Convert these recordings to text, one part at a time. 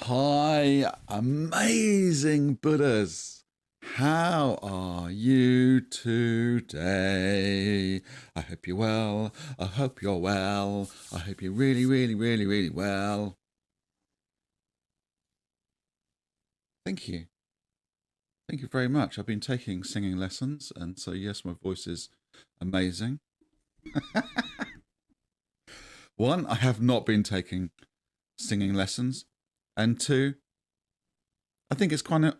Hi, amazing Buddhas. How are you today? I hope you're well. I hope you're well. I hope you're really, really, really, really well. Thank you. Thank you very much. I've been taking singing lessons, and so yes, my voice is amazing. One, I have not been taking singing lessons, and two, I think it's kind of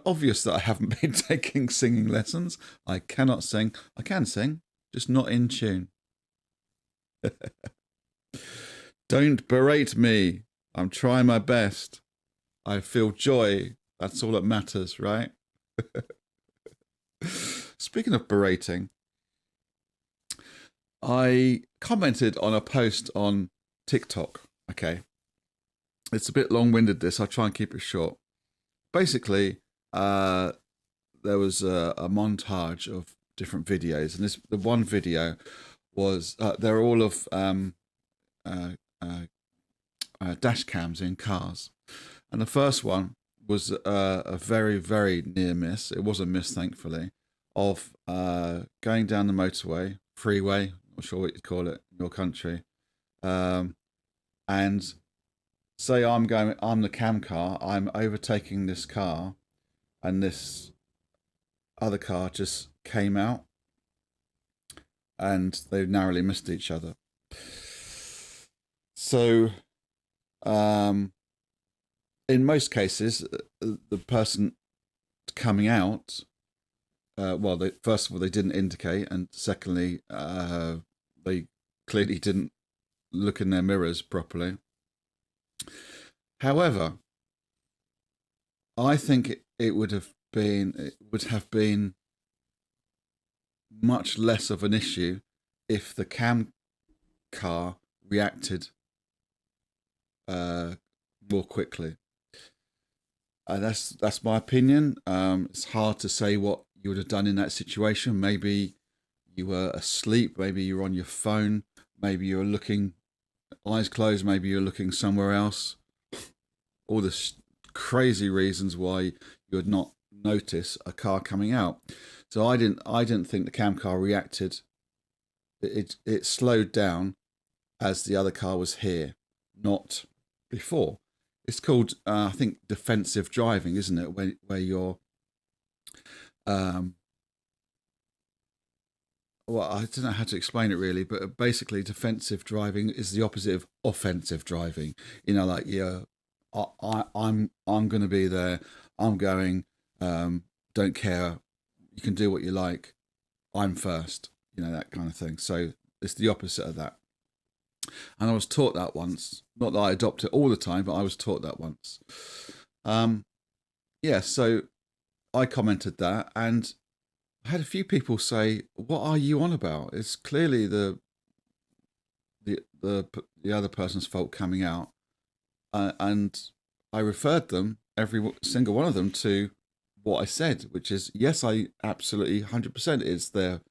obvious that I haven't been taking singing lessons. I cannot sing. I can sing, just not in tune. Don't berate me. I'm trying my best. I feel joy. That's all that matters, right? Speaking of berating, I commented on a post on TikTok. Okay. It's a bit long-winded, this. I'll try and keep it short. Basically, there was a montage of different videos, and the one video was they're all of dash cams in cars, and the first one was a very, very near miss. It was a miss, thankfully, of going down the motorway, freeway, not sure what you'd call it in your country, and say I'm the cam car, I'm overtaking this car, and this other car just came out, and they narrowly missed each other. So, in most cases, the person coming out, first of all, they didn't indicate, and secondly, they clearly didn't look in their mirrors properly. However, I think it would have been much less of an issue if the cam car reacted more quickly. That's my opinion. It's hard to say what you would have done in that situation. Maybe you were asleep. Maybe you were on your phone. Maybe you were looking, eyes closed. Maybe you're looking somewhere else. All the crazy reasons why you would not notice a car coming out. So I didn't think the cam car reacted. It slowed down as the other car was here, not before. It's called I think defensive driving, isn't it? Where you're well, I don't know how to explain it really, but basically defensive driving is the opposite of offensive driving. You know, like I'm going to be there. I'm going. Don't care. You can do what you like. I'm first. You know, that kind of thing. So it's the opposite of that. And I was taught that once. Not that I adopt it all the time, but I was taught that once. Yeah. So I commented that, and I had a few people say, "What are you on about? It's clearly the other person's fault coming out," and I referred them, every single one of them, to what I said, which is, yes, I absolutely 100% is their,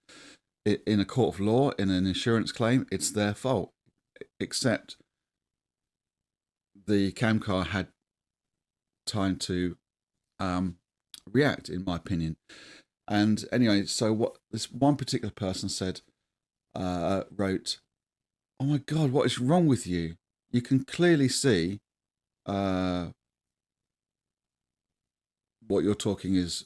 in a court of law, in an insurance claim, it's their fault, except the cam car had time to react, in my opinion. And anyway, so what this one particular person said, wrote, "Oh my God, what is wrong with you? You can clearly see what you're talking is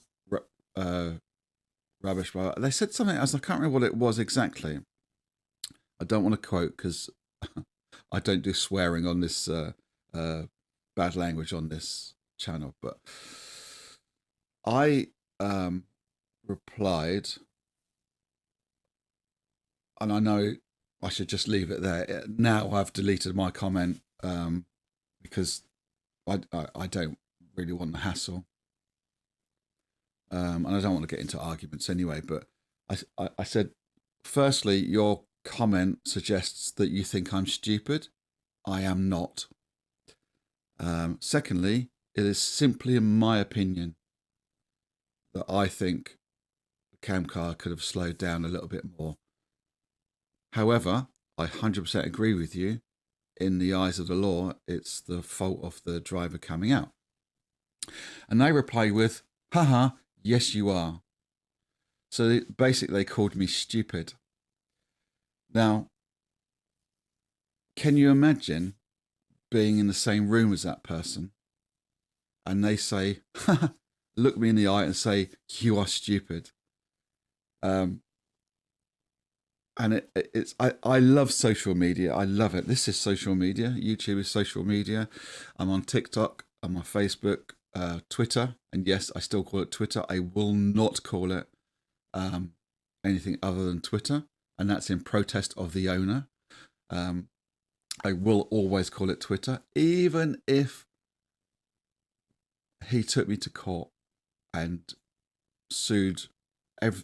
rubbish." They said something else. I can't remember what it was exactly. I don't want to quote because I don't do swearing on this, bad language on this channel. But I replied, and I know I should just leave it there. Now I've deleted my comment because I don't really want the hassle. And I don't want to get into arguments anyway, but I said, firstly, your comment suggests that you think I'm stupid. I am not. Secondly, it is simply in my opinion that I think the cam car could have slowed down a little bit more. However, I 100% agree with you. in the eyes of the law, it's the fault of the driver coming out. And they reply with, haha, yes, you are. So basically, they called me stupid. Now, can you imagine being in the same room as that person and they say, look me in the eye and say, you are stupid? And I love social media. I love it. This is social media. YouTube is social media. I'm on TikTok. I'm on Facebook, Twitter. And yes, I still call it Twitter. I will not call it anything other than Twitter. And that's in protest of the owner. I will always call it Twitter, even if he took me to court and sued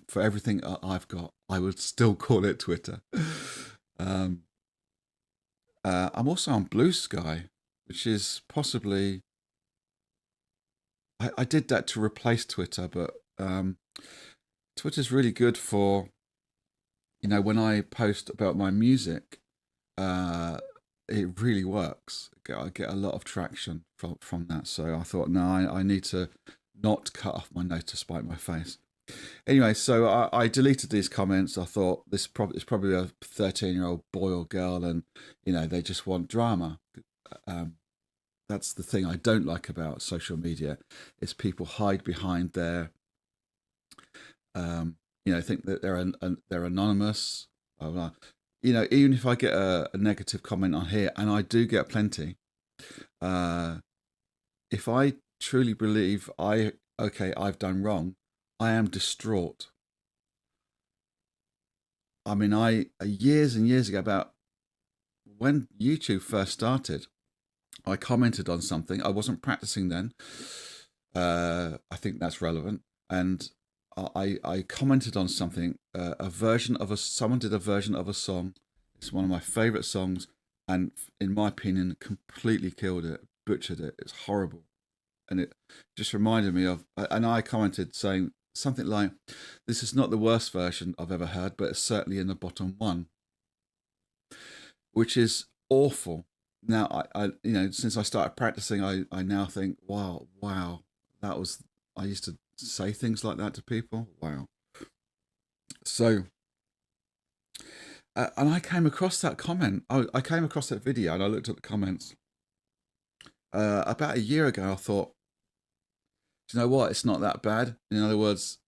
for everything I've got. I would still call it Twitter. I'm also on Blue Sky, which is possibly... I did that to replace Twitter, but Twitter's really good for, when I post about my music, it really works. I get a lot of traction from that. So I thought, no, I need to not cut off my nose to spite my face. Anyway, so I deleted these comments. I thought it's probably a 13-year-old boy or girl, and they just want drama. That's the thing I don't like about social media, is people hide behind their, think that they're anonymous. Blah, blah. Even if I get a negative comment on here, and I do get plenty, if I truly believe I've done wrong, I am distraught. I mean, years and years ago, about when YouTube first started, I commented on something. I wasn't practicing then. I think that's relevant. And I commented on something, someone did a version of a song. It's one of my favorite songs. And in my opinion, completely killed it, butchered it. It's horrible. And it just reminded me of, and I commented saying something like, this is not the worst version I've ever heard, but it's certainly in the bottom one, which is awful. Now, I since I started practicing, I now think, wow, I used to say things like that to people. Wow. So, and I came across that comment. I came across that video and I looked at the comments. About a year ago, I thought, do you know what? It's not that bad. In other words,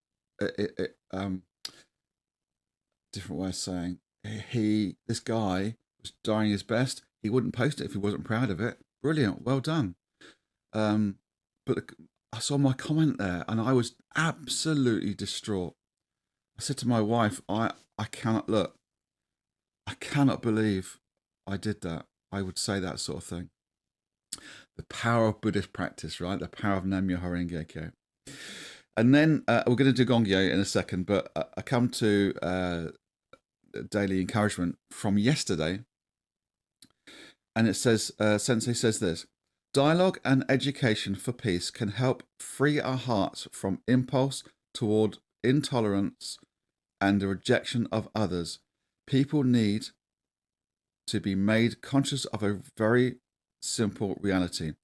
different way of saying, this guy was trying his best. He wouldn't post it if he wasn't proud of it. Brilliant, well done. But I saw my comment there, and I was absolutely distraught. I said to my wife, I cannot look. I cannot believe I did that. I would say that sort of thing. The power of Buddhist practice, right? The power of Nam Myoho Renge Kyo. And then we're going to do Gongyo in a second, but I come to daily encouragement from yesterday. And it says, Sensei says this: dialogue and education for peace can help free our hearts from impulse toward intolerance and the rejection of others. People need to be made conscious of a very simple reality.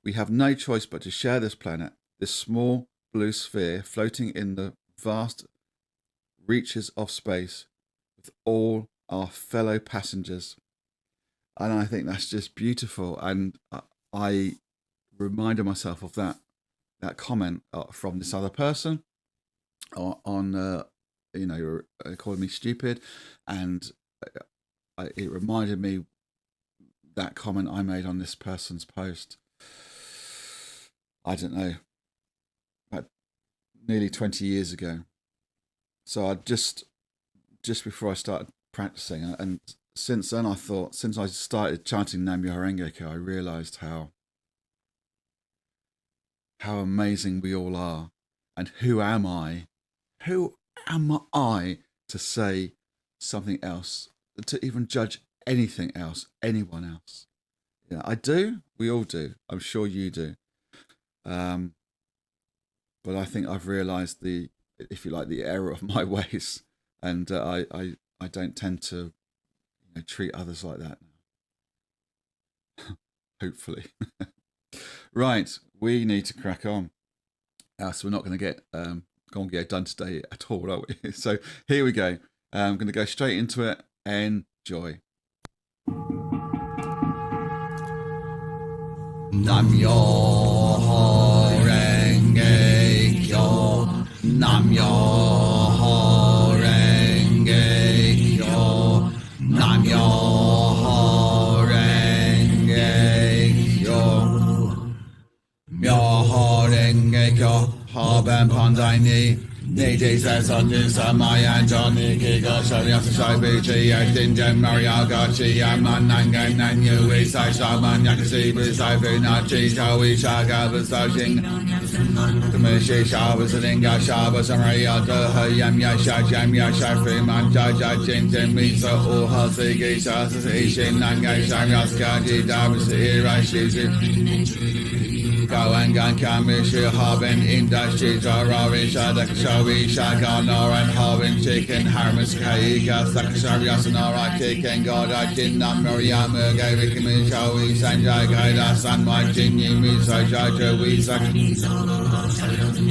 We have no choice but to share this planet, this small blue sphere floating in the vast reaches of space, with all our fellow passengers. And I think that's just beautiful. And I reminded myself of that comment from this other person on calling me stupid, and it reminded me that comment I made on this person's post. I don't know, about nearly 20 years ago. So I just before I started practicing, and since then, since I started chanting Nam Myoho Renge Kyo, I realized how amazing we all are. And who am I? Who am I to say something else, to even judge anything else, anyone else? Yeah, I do. We all do. I'm sure you do. But I think I've realized the error of my ways. And I don't tend to treat others like that. hopefully. Right, we need to crack on. So we're not going to get Gongyo done today at all, are we? So here we go. I'm going to go straight into it. Enjoy. Nam Myoho Renge Kyo. Nam Myoho Renge Kyo. Nam Myoho Renge Kyo. Myoho Renge Kyo. Haben Pandai Ni. Niji says on this Mayan Johnny Kigo Shariasa Shaibichi Actin Jem Mariagachi Yamananga Nanyu Isai Shaman Yakasi Bisai Funachi Shawi Shaga Bisajing Kamishi Shabas Linga Shabas Amariata Hayam Yasha Jam Yasha Freeman Jaja Jintin Misa Uha Sigi Shasas Ishin Nanga Sharaskaji Dabas Irashi Kawangan Kamishi Haben Industry Jarari Shadak Shawi Shaka Noran Haben Chicken Harmas Kaika Sakashari Asanara Chicken Goda Jin Nam Muriyama Gavik Shawi Sanjay Gaida Sanma Jinyi Misa Jaja Wisak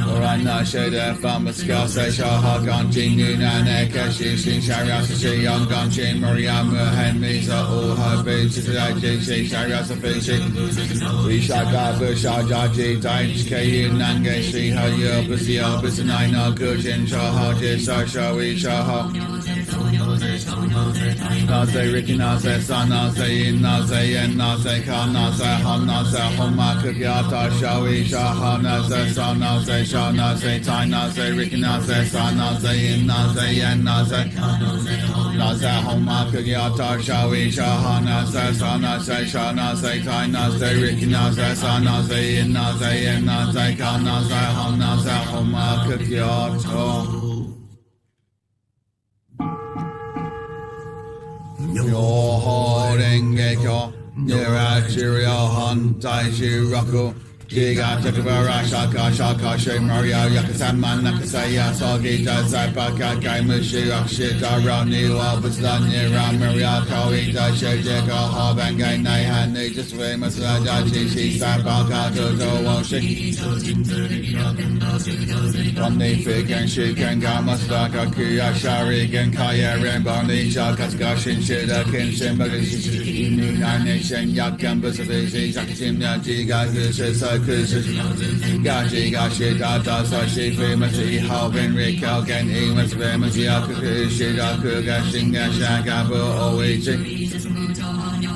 Orana Shada Famaskasa Shahagan Jinu Naneka Shishin Shariasa Shiyangan Jin Muriyama Hen Misa Uha Bichi Shariasa Fishi Vishaka Busha Jaji Daisuke Nange Sri Haya Busya Busanaina Gujin Shaha Jisa Shawi Shaha Naze Riki Naze Sanaze In Naze Yen Naze Ka Naze Han Naze Homa Kugyata Shawi Shaha Naze Sa Naze Sha Naze Tai Naze Riki Naze Sanaze In Naze Yen Naze Naze Homa Kugyata Shawi Shaha Naze Sa Naze Sha Naze Tai Naze Riki Naze Sanaze In Naze Yen Naze Ka Naze Han Naze Homa Kugyata Myoho Renge Kyo, Nirachiryo Han Daishu Roku, Jiga Chakabara Shaka Shaka Shimaria Yakasaman Nakasaya Sogi Jazapaka Kaimushi Akshita Rani Wabuslan Ramaria Kawita Shajaka Habangai Naihani just famous Rajaji Shi Sapaka Toto Washi Omni Figan Shikan Gamastaka Kuya Sharigan Kaya Rambani Shakaskashin Shida Kinshin Bagishi Nation Yakan Busavishi Sakashim Yajiga Kushisa Gaji Gashi Dada Sashi Fimasi Halvin Rikal Gen Emas Vimasi Akuku Shidaku Gashinga Shagabu Oichi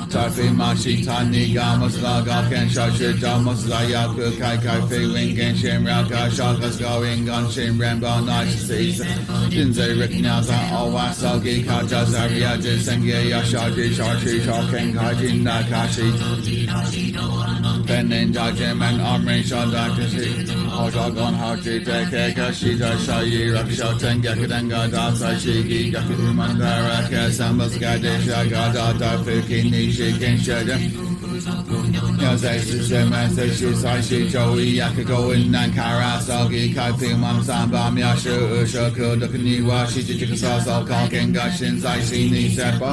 Tafi Mashi Tani Gamas Laga Ken Shashi Damas Layaku Kai Kai Fi Wingen Shin Raka Shakas Going on Shin Rambo Nice Jinze Riknaza Owasagi Kaja Zariaji Sengye Yashaji Shashi Shaken Kaji Nakashi Penin Jajim and Amrin Shadakashi Ojagon Haji Deke Kashida Shayi Raksha Tengakadanga Dasa Shigi Gakumandara Kesambas Gadesha Gadata Fuki Nishi Kinshada Yazashi Shemasa Shisashi Joey Yakago in Nankara Sagi Kaipi Mam Samba Myashu Ushaku Dokaniwa Shijikasa Kalkin Gashin Zaishi Nisepa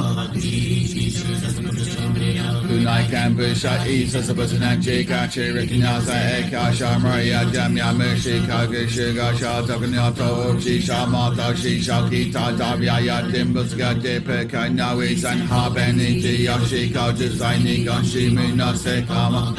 Kunai Kambusha Isa Sabasanan Jikachi Rikinaza Eka Shamaria Damya Mushi Kagishi Gasha Dokanato Shisha Mata Shisha Kita Dabya Dimbuska Dipeka Nawi San Habeni Yoshiko Designing Gonshimi Nase Kama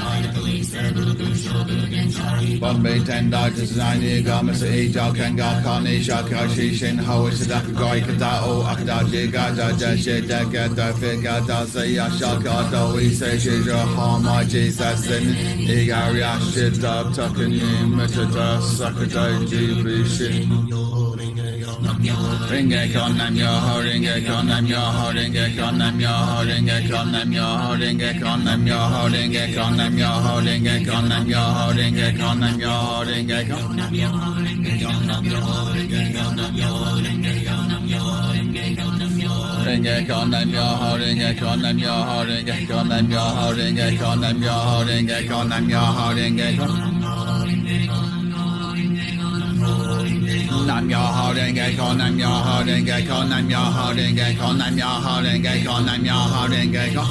Bombay Tenda Designing Gamas Eja Kenga Kani Shaka Shishin Hawisadaka Goi Kadao Akadaji Gada Jashi Degada Figada Saya Shaka Doi Sesha Hama Jesus and Igaria Shida Takani Metada Sakadai Jibishin Ringe Kon Nam Myoho Renge Kon Nam Myoho Renge Kon Nam Myoho Renge Kon Nam Myoho Renge Kon Nam Myoho Renge Kon Nam Myoho Renge Kon Nam Myoho Renge Kon Nam Myoho Renge Kon Nam Myoho Renge Kon Nam Myoho Renge Kon Nam Myoho Renge Kon Nam Myoho Renge Kon Nam Myoho Renge Kon Nam Myoho Renge Kon Nam Myoho Renge Kon Nam Myoho Renge Kon Nam Myoho Renge Kon Nam Myoho Renge Kon Nam Myoho Renge Kyo Nam Myoho Renge Kyo Nam Myoho Renge Kyo Nam Myoho Renge Kyo Nam Myoho Renge Kyo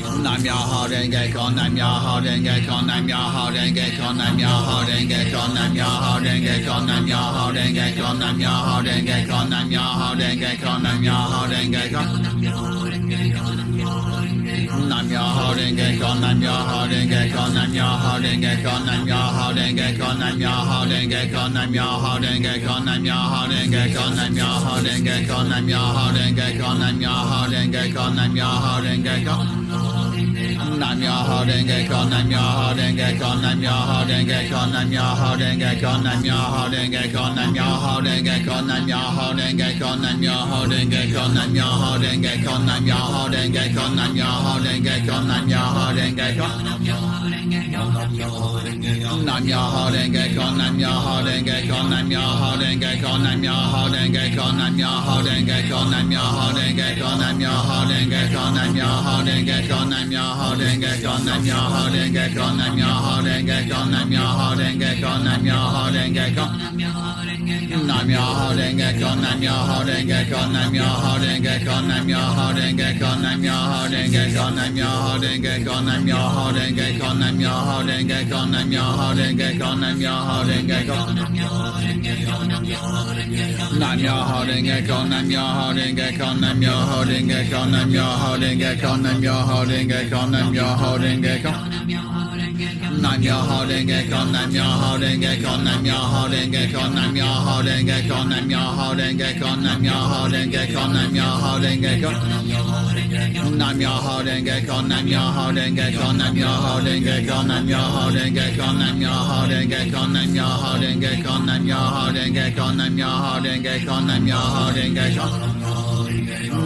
Nam Myoho Renge Kyo, Nam Myoho Renge Kyo, Nam Myoho Renge Kyo, Nam Myoho Renge Kyo, Nam Myoho Renge Kyo, Nam Myoho Renge Kyo, Nam Myoho Renge Kyo, Nam Myoho Renge Kyo, Nam Myoho Renge Kyo. Nam Myoho Renge Kyo, Nam Myoho Renge Kyo, Nam Myoho Renge Kyo, Nam Myoho Renge Kyo, Nam Myoho Renge Kyo, Nam Myoho Renge Kyo, Nam Myoho Renge Kyo, Nam Myoho Renge Kyo, Nam Myoho Renge Kyo, Nam Myoho Renge Kyo, Nam Myoho Renge Kyo. Nam Myoho Renge Kyo, Nam Myoho Renge Kyo, Nam Myoho Renge Kyo, Nam Myoho Renge Kyo, Nam Myoho Renge Kyo, Nam Myoho Renge Kyo, Nam Myoho Renge Kyo, Nam Myoho Renge Kyo, Nam Myoho Renge Kyo, Nam Myoho Renge Kyo, Nam Myoho Renge Kyo, Nam Myoho Renge Kyo. Nam Myoho Renge Kyo, Nam Myoho Renge Kyo, Nam Myoho Renge Kyo, Nam Myoho Renge Kyo, Nam Myoho Renge Kyo, Nam Myoho Renge Kyo, Nam Myoho Renge Kyo, Nam Myoho Renge Kyo, Nam Myoho Renge Kyo, Nam Myoho Renge Kyo, Nam Myoho Renge Kyo, Nam Myoho Renge Kyo, Nam Myoho Renge Kyo. Nam Myoho Renge Kyo, Nam Myoho Renge Kyo, Nam Myoho Renge Kyo, Nam Myoho Renge Kyo, Nam Myoho Renge Kyo, Nam Myoho Renge Kyo, Nam Myoho Renge Kyo, Nam Myoho Renge Kyo, Nam Myoho Renge Kyo, Nam Myoho Renge Kyo. Nam Myoho Renge Kyo, Nam Myoho Renge Kyo, Nam Myoho Renge Kyo, Nam Myoho Renge Kyo, Nam Myoho Renge Kyo, Nam Myoho Renge Kyo. Nam Myoho Renge Kyo, Nam Myoho Renge Kyo, Nam Myoho Renge Kyo, Nam Myoho Renge Kyo, Nam Myoho Renge Kyo, Nam Myoho Renge Kyo, Nam Myoho Renge Kyo. Nam Myoho Renge Kyo, Nam Myoho Renge Kyo, Nam Myoho Renge Kyo, Nam Myoho Renge Kyo, Nam Myoho Renge Kyo, Nam Myoho Renge Kyo, Nam Myoho Renge Kyo, Nam Myoho Renge Kyo, Nam Myoho Renge Kyo.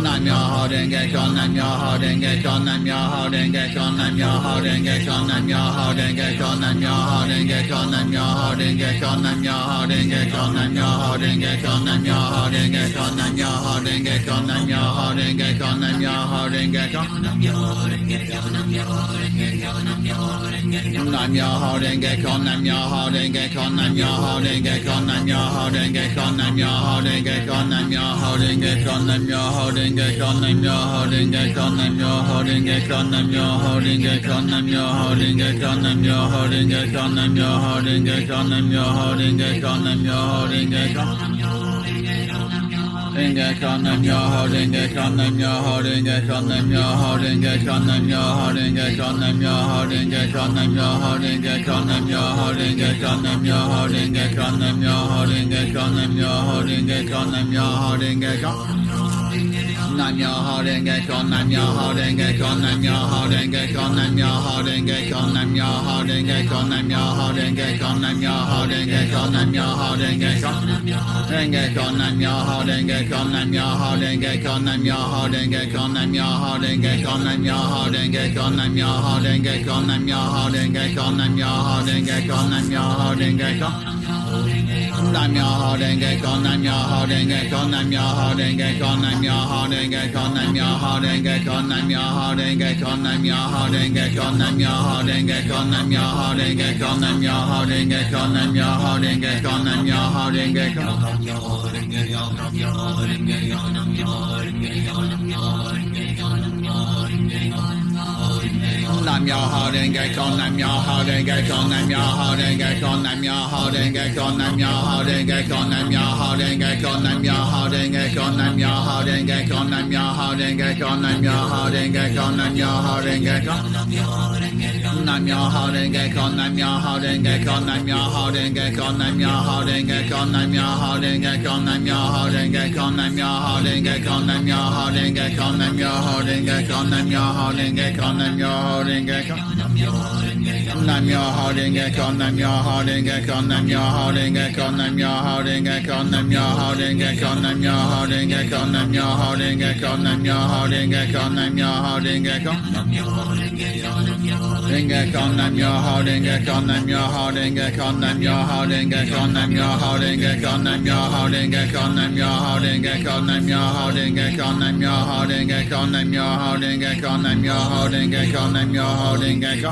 Nam Myoho Renge Kyo, Nam Myoho Renge Kyo, Nam Myoho Renge Kyo, Nam Myoho Renge Kyo, Nam Myoho Renge Kyo, Nam Myoho Renge Kyo, Nam Myoho Renge Kyo, Nam Myoho Renge Kyo, Nam Myoho Renge Kyo, Nam Myoho Renge Kyo, Nam Myoho Renge Kyo, Nam Myoho Renge Kyo, Nam Myoho Renge Kyo. Nam Myoho Renge Kyo, Nam Myoho Renge Kyo, Nam Myoho Renge Kyo. Nam Myoho Renge Kyo, Nam Myoho Renge Kyo, Nam Myoho Renge Kyo, Nam Myoho Renge Kyo, Nam Myoho Renge Kyo, Nam Myoho Renge Kyo, Nam Myoho Renge Kyo, Nam Myoho Renge Kyo, Nam Myoho Renge Kyo, Nam Myoho Renge Kyo, Nam Myoho Renge Kyo, Nam Myoho Renge Kyo, Nam Myoho Renge Kyo, Nam Myoho Renge Kyo, Nam Myoho Renge Kyo. Renge Kyo, Nam Myoho Renge Kyo, Nam Myoho Renge Kyo, Nam Myoho Renge Kyo, Nam Myoho Renge Kyo, Nam Myoho Renge Kyo, Nam Myoho Renge Kyo, Nam Myoho Renge Kyo, Nam Myoho Renge Kyo, Nam Myoho Renge Kyo, Nam Myoho Renge Kyo, Nam Myoho Renge Kyo. Nam Myoho Renge Kyo, Nam Myoho Renge Kyo, Nam Myoho Renge Kyo, Nam Myoho Renge Kyo, Nam Myoho Renge Kyo, Nam Myoho Renge Kyo, Nam Myoho Renge Kyo, Nam Myoho Renge Kyo. Renge Kyo, Nam Myoho Renge Kyo, Nam Myoho Renge Kyo, Nam Myoho Renge Kyo, Nam Myoho Renge Kyo, Nam Myoho Renge Kyo, Nam Myoho Renge Kyo, Nam Myoho Renge Kyo, Nam Myoho Renge Kyo, Nam Myoho Renge Kyo. Nam Myoho Renge Kyo, Nam Myoho Renge Kyo, Nam Myoho Renge Kyo, Nam Myoho Renge Kyo, Nam Myoho Renge Kyo, Nam Myoho Renge Kyo, Nam Myoho Renge Kyo, Nam Myoho Renge Kyo, Nam Myoho Renge Kyo, Nam Myoho Renge Kyo, Nam Myoho Renge Kyo, Nam Myoho Renge Kyo. Nam Myoho Renge Kyo, Nam Myoho Renge Kyo, Nam Myoho Renge Kyo, Nam Myoho Renge Kyo, Nam Myoho Renge Kyo, Nam Myoho Renge Kyo, Nam Myoho Renge Kyo, Nam Myoho Renge Kyo, Nam Myoho Renge Kyo, Nam Myoho Renge Kyo, Nam Myoho Renge Kyo. Nam Myoho Renge Kyo, Nam Myoho Renge Kyo, Nam Myoho Renge Kyo, Nam Myoho Renge Kyo, Nam Myoho Renge Kyo, Nam Myoho Renge Kyo, Nam Myoho Renge Kyo, Nam Myoho Renge Kyo, Nam Myoho Renge Kyo, Nam Myoho Renge Kyo, Nam Myoho Renge Kyo. Nam Myoho Renge Kyo, Nam Myoho Renge Kyo, Nam Myoho Renge Kyo, Nam Myoho Renge Kyo, Nam Myoho Renge Kyo, Nam Myoho Renge Kyo, Nam Myoho Renge Kyo, Nam Myoho Renge Kyo, Nam Myoho Renge Kyo. Renge Kyo, Nam Myoho Renge Kyo, Nam Myoho Renge Kyo, Nam Myoho Renge Kyo, Nam Myoho Renge Kyo, Nam Myoho Renge Kyo, Nam Myoho Renge Kyo, Nam Myoho Renge Kyo, Nam Myoho Renge Kyo, Nam Myoho Renge Kyo, Nam Myoho Renge Kyo, Nam Myoho Renge Kyo.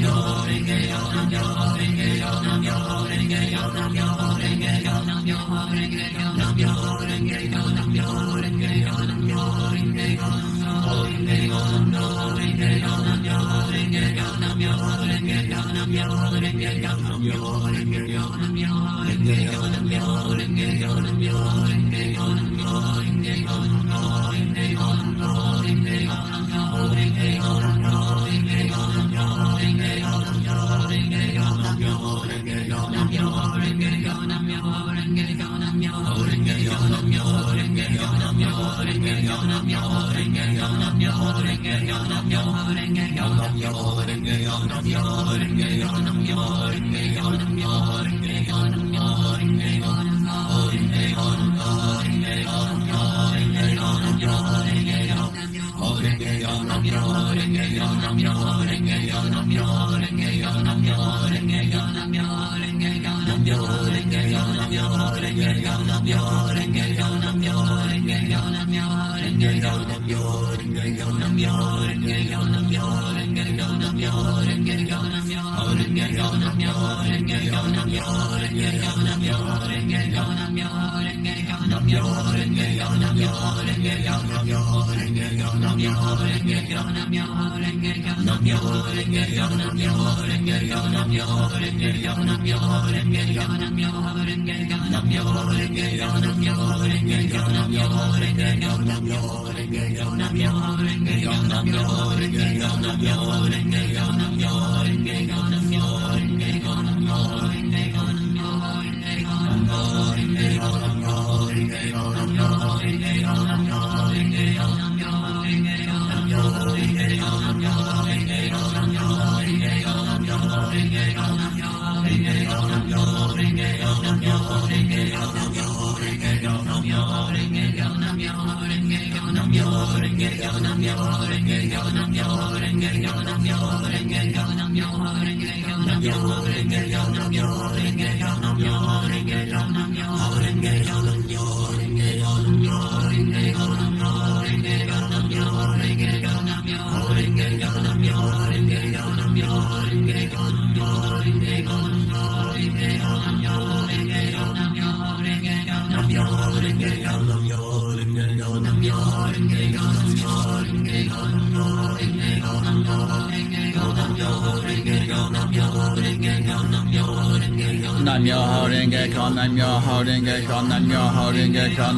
Nam Myoho Renge Kyo, Nam Myoho Renge Kyo, Nam Myoho Renge Kyo, Nam Myoho Renge Kyo, Nam Myoho Renge Kyo, Nam Myoho Renge Kyo, Nam Myoho Renge Kyo, Nam Myoho Renge Kyo, Nam Myoho Renge Kyo, Renge Kyo, Nam Myoho Renge Kyo, Nam Myoho Renge Kyo, Nam Myoho Renge Kyo, Nam Myoho Renge Kyo, Nam Myoho Renge Kyo, Nam Myoho Renge Kyo, Nam Myoho Renge Kyo. Nam Myoho Renge Kyo, Nam Myoho Renge Kyo, Nam Myoho Renge Kyo, Nam Myoho Renge Kyo, Nam Myoho Renge Kyo. Nam Myoho Renge Kyo, Nam Myoho Renge Kyo, Nam Myoho Renge Kyo, Nam Myoho Renge Kyo. Nam Myoho Renge Kyo, Nam Myoho Renge Kyo, Nam Myoho Renge Kyo, Nam Myoho Renge Kyo, Nam Myoho Renge Kyo, Nam Myoho Renge Kyo, Nam Myoho Renge Kyo, Nam Myoho Renge Kyo, Nam Myoho Renge Kyo. Nam Myoho Renge Kyo, Nam Myoho Renge Kyo, Nam Myoho Renge Kyo,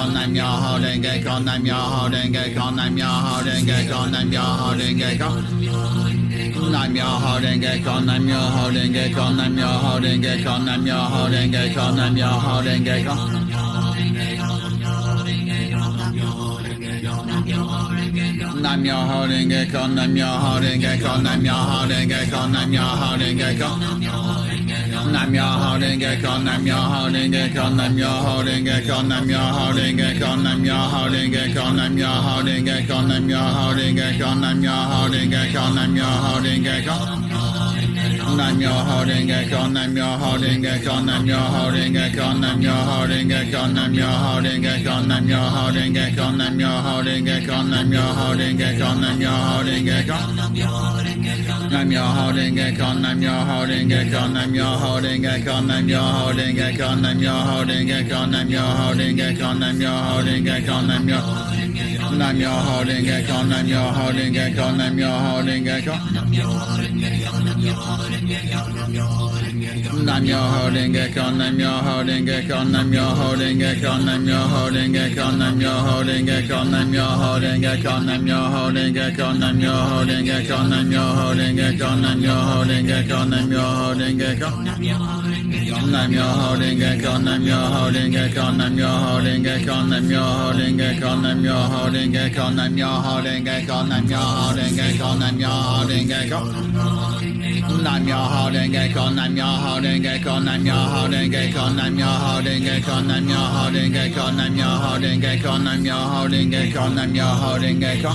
Nam Myoho Renge Kyo, Nam Myoho Renge Kyo, Nam Myoho Renge Kyo, Nam Myoho Renge Kyo, Nam Myoho Renge Kyo, Nam Myoho Renge Kyo. Nam Myoho Renge Kyo, Nam Myoho Renge Kyo, Nam Myoho Renge Kyo, Nam Myoho Renge Kyo, Nam Myoho Renge Kyo, Nam Myoho Renge Kyo, Nam Myoho Renge Kyo, Nam Myoho Nam Myoho Renge Kyo, Nam Myoho Renge Kyo, Nam Myoho Renge Kyo. Nam Myoho Renge Kyo, Nam Myoho Renge Kyo, Nam Myoho Renge Kyo, Nam Myoho Renge Kyo, Nam Myoho Renge Kyo, Nam Myoho Renge Kyo, Nam Myoho Renge Kyo, Nam Myoho Renge Kyo, Nam Myoho Renge Kyo, Nam Myoho Renge Kyo, Nam Myoho Renge Kyo. Nam Myoho Renge Kyo, Nam Myoho Renge Kyo, Nam Myoho Renge Kyo, Nam Myoho Renge Kyo, Nam Myoho Renge Kyo, Nam Myoho Renge Kyo, Nam Myoho Renge Kyo, Nam Myoho Renge Kyo. Nam Myoho Renge Kyo, Nam Myoho Renge Kyo, Nam Myoho Renge Kyo, Nam Myoho Renge Kyo, Nam Myoho Renge Kyo, Nam Myoho Renge Kyo, Nam Myoho Renge Kyo, Nam Myoho Renge Kyo.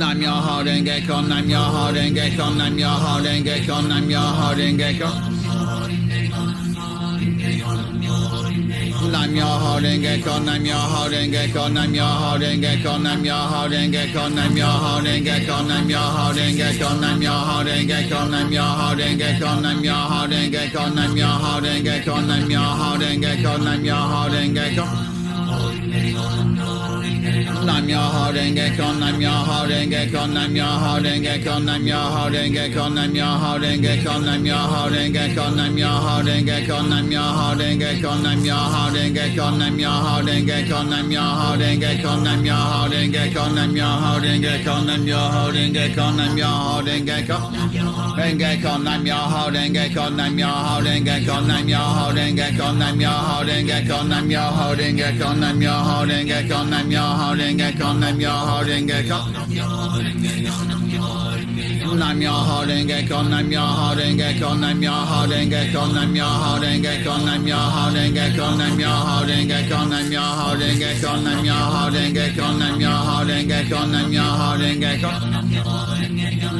Nam Myoho Renge Kyo, Nam Myoho Renge Kyo, Nam Myoho Renge Kyo, Nam Myoho Renge Kyo. Nam Myoho Renge Kyo, Nam Myoho Renge Kyo, Nam Myoho Renge Kyo, Nam Myoho Renge Kyo, Nam Myoho Renge Kyo, Nam Myoho Renge Kyo, Nam Myoho Renge Kyo, Nam Myoho Renge Kyo, Nam Myoho Renge Kyo, Nam Myoho Renge Kyo, Nam Myoho Renge Kyo, Nam Myoho Renge Kyo. Nam Myoho Renge Kyo, Nam Myoho Renge Kyo, Nam Myoho Renge Kyo, Nam Myoho Renge Kyo, Nam Myoho Renge Kyo, Nam Myoho Renge Kyo, Nam Myoho Renge Kyo, Nam Myoho Renge Kyo, Nam Myoho Renge Kyo, Nam Myoho Renge Kyo, Nam Myoho Renge Kyo, Nam Myoho Renge Kyo, Nam Myoho Renge Kyo, Nam Myoho Renge Kyo, Nam Myoho Renge Kyo, Renge Kyo, Nam Myoho Renge Kyo, Nam Myoho Renge Kyo, Nam Myoho Renge Kyo, Nam Myoho Renge Kyo, Nam Myoho Renge Kyo, Nam Myoho Renge Kyo, Nam Myoho Renge Kyo, Nam Myoho Renge Kyo. Nam Myoho Renge Kyo, Nam Myoho Renge Kyo, Nam Myoho Renge Kyo, Nam Myoho Renge Kyo, Nam Myoho Renge Kyo, Nam Myoho Renge Kyo, Nam Myoho Renge Kyo, Nam Myoho Renge Kyo, Nam Myoho Renge Kyo, Nam Myoho Renge Kyo.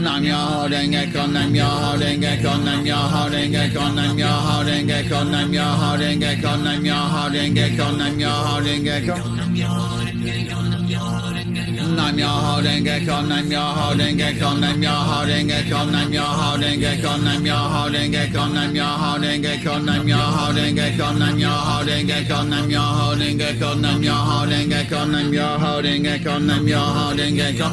Nam Myoho Renge Kyo, Nam Myoho Renge Kyo, Nam Myoho Renge Kyo, Nam Myoho Renge Kyo, Nam Myoho Renge Kyo, Nam Myoho Renge Kyo, Nam Myoho Renge Kyo. Nam Myoho Renge Kyo, Nam Myoho Renge Kyo, Nam Myoho Renge Kyo, Nam Myoho Renge Kyo, Nam Myoho Renge Kyo, Nam Myoho Renge Kyo, Nam Myoho Renge Kyo, Nam Myoho Renge Kyo, Nam Myoho Renge Kyo, Nam Myoho Renge Kyo, Nam Myoho Renge Kyo, Nam Myoho Renge Kyo.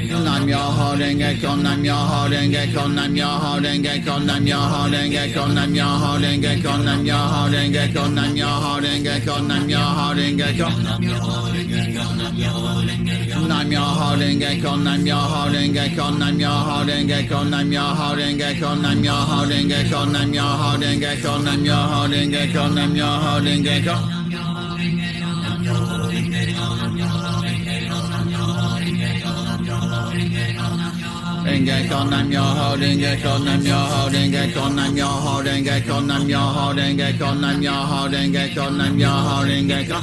Nam Myoho Renge Kyo, Nam Myoho Renge Kyo, Nam Myoho Renge Kyo, Nam Myoho Renge Kyo, Nam Myoho Renge Kyo, Nam Myoho Renge Kyo, Nam Myoho Renge Kyo, Nam Myoho Renge Kyo. Nam Myoho Renge Kyo, Nam Myoho Renge Kyo, Nam Myoho Renge Kyo, Nam Myoho Renge Kyo, Nam Myoho Renge Kyo, Nam Myoho Renge Kyo, Nam Myoho Renge Kyo, Nam Myoho Renge Kyo. Renge Kyo, Nam Myoho Renge Kyo, Nam Myoho Renge Kyo, Nam Myoho Renge Kyo, Nam Myoho Renge Kyo, Nam Myoho Renge Kyo, Nam Myoho Renge Kyo.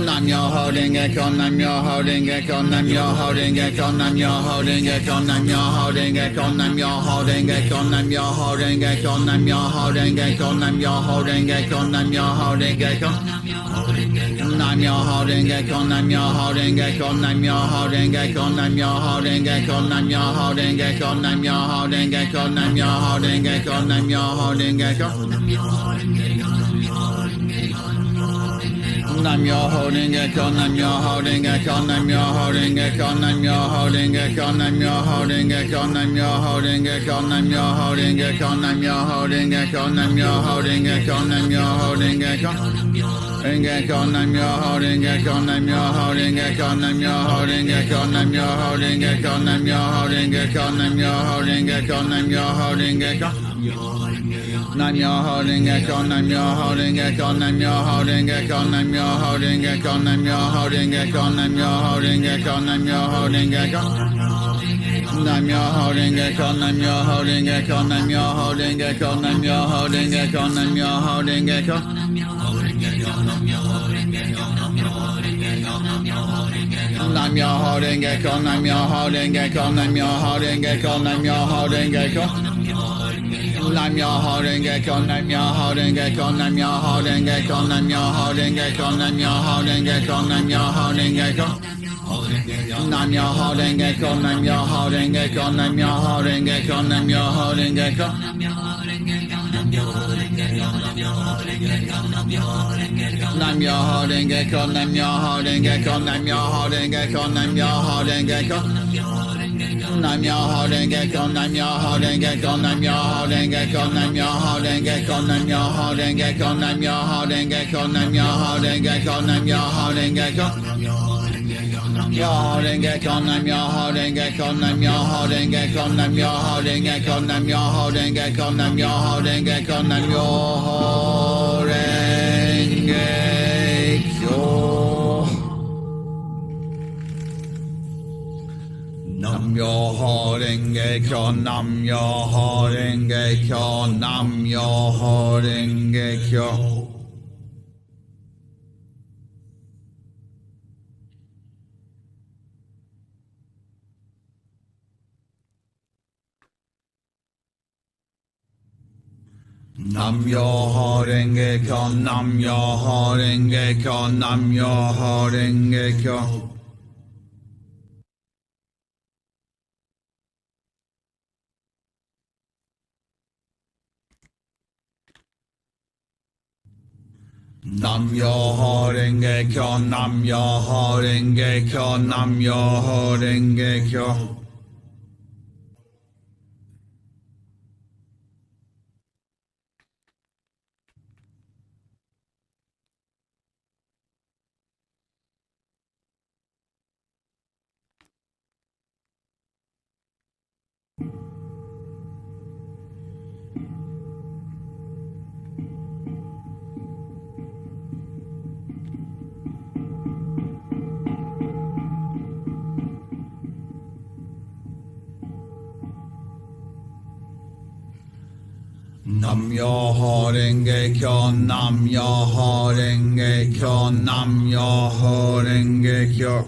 Nam Myoho Renge Kyo, Nam Myoho Renge Kyo, Nam Myoho Renge Kyo, Nam Myoho Renge Kyo, Nam Myoho Renge Kyo, Nam Myoho Renge Kyo, Nam Myoho Renge Kyo, Nam Myoho Renge Kyo, Nam Myoho Renge Kyo, Nam Myoho Renge Kyo. Nam Myoho Renge Kyo, Nam Myoho Renge Kyo, Nam Myoho Renge Kyo, Nam Myoho Renge Kyo, Nam Myoho Renge Kyo, Nam Myoho Renge Kyo, Nam Myoho Renge Kyo, Nam Myoho Renge Kyo. Nam Myoho Renge Kyo, Nam Myoho Renge Kyo, Nam Myoho Renge Kyo, Nam Myoho Renge Kyo, Nam Myoho Renge Kyo, Nam Myoho Renge Kyo, Nam Myoho Renge Kyo, Nam Myoho Renge Kyo, Nam Myoho Renge Kyo, Nam Myoho Renge Kyo. Renge Kyo, Nam Myoho Renge Kyo, Nam Myoho Renge Kyo, Nam Myoho Renge Kyo, Nam Myoho Renge Kyo, Nam Myoho Renge Kyo, Nam Myoho Renge Kyo, Nam Myoho Renge Kyo. Nam Myoho Renge Kyo, Nam Myoho Renge Kyo, Nam Myoho Renge Kyo, Nam Myoho Renge Kyo, Nam Myoho Renge Kyo, Nam Myoho Renge Kyo, Nam Myoho Renge Kyo. Nam Myoho Renge Kyo, Nam Myoho Renge Kyo, Nam Myoho Renge Kyo, Nam Myoho Renge Kyo, Nam Myoho Renge Kyo. Nam Myoho Renge Kyo, Nam Myoho Renge Kyo, Nam Myoho Renge Kyo, Nam Myoho Renge Kyo. Nam Myoho Renge Kyo, Nam Myoho Renge Kyo, Nam Myoho Renge Kyo, Nam Myoho Renge Kyo, Nam Myoho Renge Kyo, Nam Myoho Renge Kyo. Nam Myoho Renge Kyo, Nam Myoho Renge Kyo, Nam Myoho Renge Kyo, Nam Myoho Renge Kyo. Nam Myoho Renge Kyo, Nam Myoho Renge Kyo, Nam Myoho Renge Kyo, Nam Myoho Renge Kyo. Nam Myoho Renge Kyo, Nam Myoho Renge Kyo, Nam Myoho Renge Kyo, Nam Myoho Renge Kyo, Nam Myoho Renge Kyo, Nam Myoho Renge Kyo, Nam Myoho Renge Kyo, Nam Myoho Renge Kyo. Myoho Renge Kyo, Nam Myoho Renge Kyo, Nam Myoho Renge Kyo, Nam Myoho Renge Kyo, Nam Myoho Renge Kyo, Nam Myoho Renge Kyo, Nam Myoho Renge Kyo. Nam Myoho Renge Kyo, Nam Myoho Renge Kyo, Nam Myoho Renge Kyo. Nam Myoho Renge Kyo, Nam Myoho Renge Kyo, Nam Myoho Renge Kyo. Nam Myoho Renge Kyo, Nam Myoho Renge Kyo, Nam Myoho Renge Kyo. Nam Myoho Renge Kyo, Nam Myoho Renge Kyo, Nam Myoho Renge Kyo.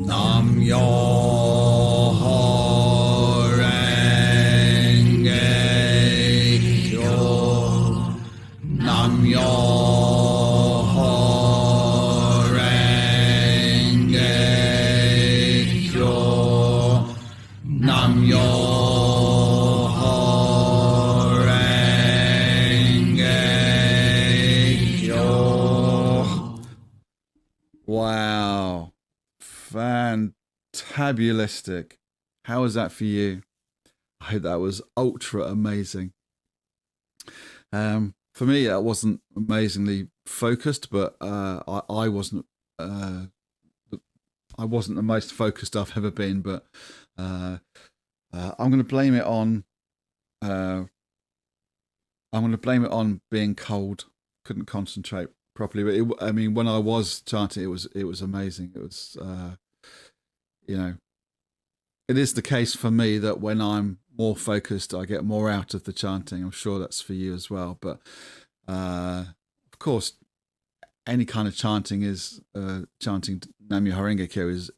Nam Myoho Renge Kyo, Nam Myoho Renge Kyo, Nam Myoho Renge Kyo. Wow. Fantabulistic. How was that for you? I hope that was ultra amazing. For me, that wasn't amazingly focused, but I wasn't the most focused I've ever been. But I'm going to blame it on being cold. Couldn't concentrate properly. But I mean, when I was chanting, it was amazing. It was it is the case for me that when I'm more focused, I get more out of the chanting. I'm sure that's for you as well. But of course, any kind of chanting is chanting Nam Myoho Renge Kyo is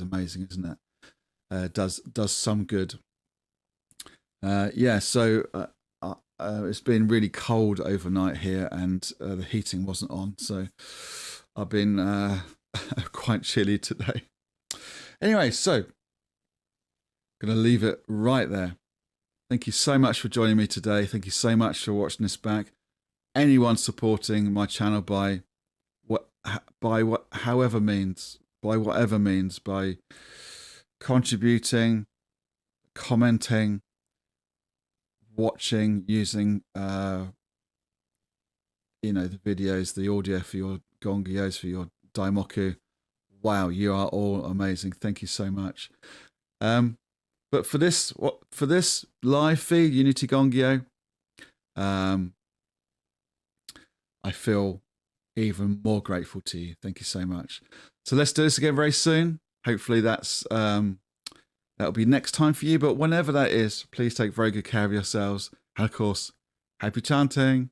amazing, isn't it? Does some good. So it's been really cold overnight here, and the heating wasn't on, so I've been quite chilly today. Anyway, so going to leave it right there. Thank you so much for joining me today. Thank you so much for watching this back. Anyone supporting my channel by whatever means, by contributing, commenting, watching, using the videos, the audio for your Gongyos, for your Daimoku. Wow, you are all amazing. Thank you so much. But for this live feed, Unity Gongyo, I feel even more grateful to you. Thank you so much. So let's do this again very soon. Hopefully that'll be next time for you. But whenever that is, please take very good care of yourselves. And of course, happy chanting.